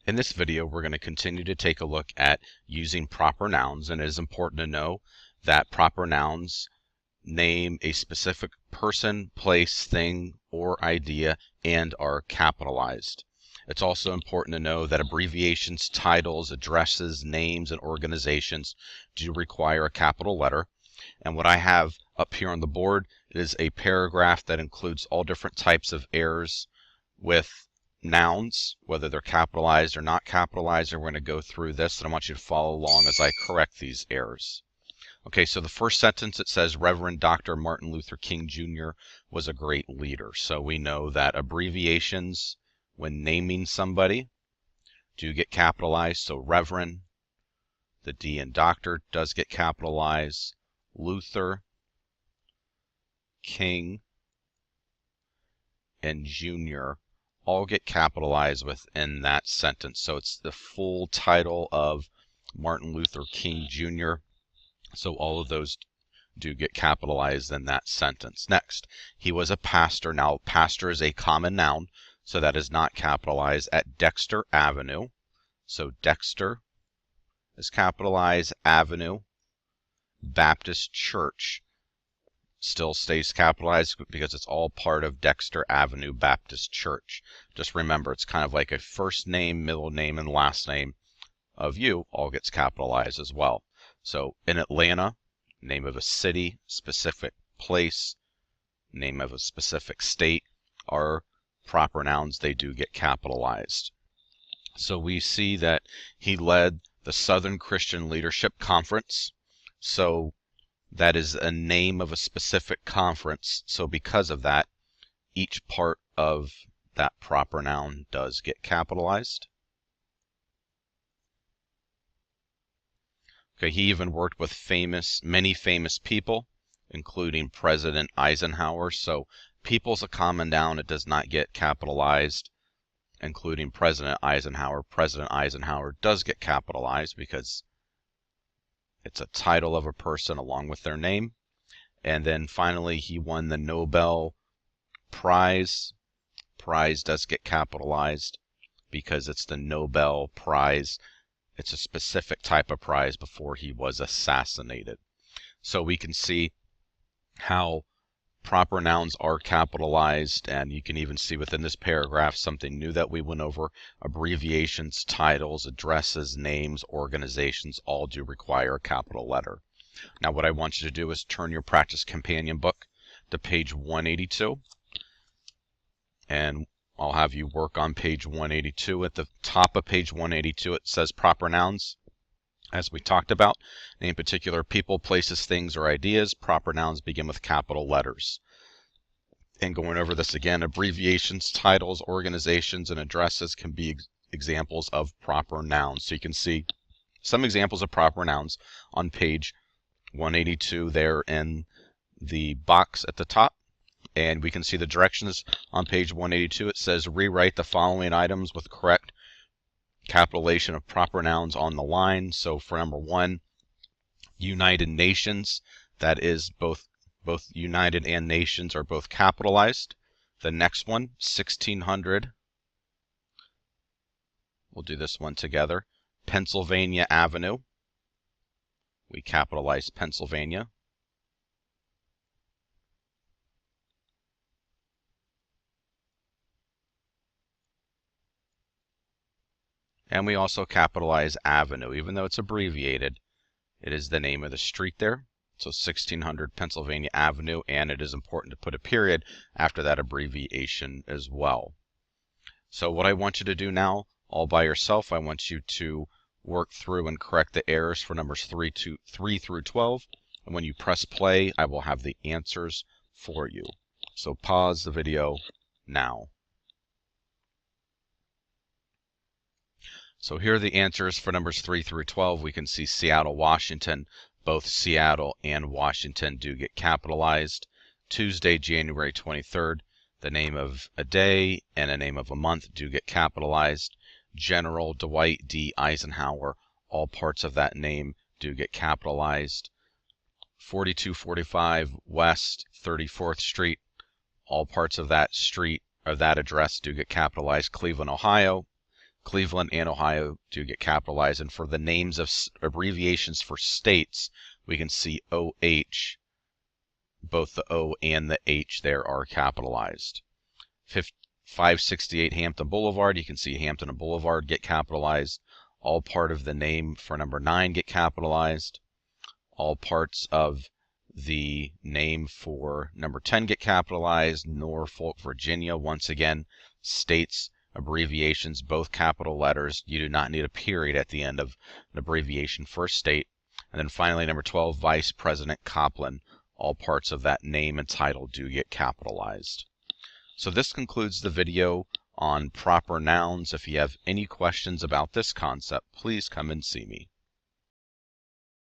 In this video, we're going to continue to take a look at using proper nouns, and it is important to know that proper nouns name a specific person, place, thing, or idea and are capitalized. It's also important to know that abbreviations, titles, addresses, names, and organizations do require a capital letter. And what I have up here on the board is a paragraph that includes all different types of errors with nouns, whether they're capitalized or not capitalized, and we're going to go through this, and I want you to follow along as I correct these errors. Okay, so the first sentence, it says Reverend Dr. Martin Luther King Jr. was a great leader. So we know that abbreviations, when naming somebody, do get capitalized. So Reverend, the D in Doctor does get capitalized. Luther, King, and Jr. all get capitalized within that sentence. So it's the full title of Martin Luther King Jr. So all of those do get capitalized in that sentence. Next, he was a pastor. Now, pastor is a common noun, so that is not capitalized at Dexter Avenue. So Dexter is capitalized, Avenue, Baptist Church still stays capitalized because it's all part of Dexter Avenue Baptist Church. Just remember, it's kind of like a first name, middle name, and last name of you all gets capitalized as well. So in Atlanta, name of a city, specific place, name of a specific state are proper nouns. They do get capitalized. So we see that he led the Southern Christian Leadership Conference. So that is a name of a specific conference. So because of that, each part of that proper noun does get capitalized. Okay, he even worked with many famous people, including President Eisenhower. So people's a common noun. It does not get capitalized, including President Eisenhower. President Eisenhower does get capitalized because it's a title of a person along with their name. And then finally, he won the Nobel Prize. Prize does get capitalized because it's the Nobel Prize. It's a specific type of prize before he was assassinated. So we can see how proper nouns are capitalized, and you can even see within this paragraph something new that we went over. Abbreviations, titles, addresses, names, organizations all do require a capital letter. Now what I want you to do is turn your practice companion book to page 182, and I'll have you work on page 182. At the top of page 182 it says proper nouns. As we talked about, name particular people, places, things, or ideas. Proper nouns begin with capital letters. And going over this again, abbreviations, titles, organizations, and addresses can be examples of proper nouns. So you can see some examples of proper nouns on page 182 there in the box at the top. And we can see the directions on page 182. It says rewrite the following items with correct capitalization of proper nouns on the line. So for number 1, United Nations, that is both United and Nations are both capitalized. The next one, 1600, we'll do this one together. Pennsylvania Avenue, we capitalize Pennsylvania. And we also capitalize Avenue. Even though it's abbreviated, it is the name of the street there. So 1600 Pennsylvania Avenue, and it is important to put a period after that abbreviation as well. So what I want you to do now, all by yourself, I want you to work through and correct the errors for numbers 3 through 12. And when you press play, I will have the answers for you. So pause the video now. So here are the answers for numbers 3 through 12. We can see Seattle, Washington. Both Seattle and Washington do get capitalized. Tuesday, January 23rd, the name of a day and a name of a month do get capitalized. General Dwight D. Eisenhower, all parts of that name do get capitalized. 4245 West 34th Street, all parts of that street or that address do get capitalized. Cleveland, Ohio. Cleveland and Ohio do get capitalized. And for the names of abbreviations for states, we can see OH. Both the O and the H there are capitalized. 568 Hampton Boulevard, you can see Hampton and Boulevard get capitalized. All part of the name for number 9 get capitalized. All parts of the name for number 10 get capitalized. Norfolk, Virginia, once again, states, abbreviations, both capital letters. You do not need a period at the end of an abbreviation for a state. And then finally, number 12, Vice President Copland. All parts of that name and title do get capitalized. So this concludes the video on proper nouns. If you have any questions about this concept, please come and see me.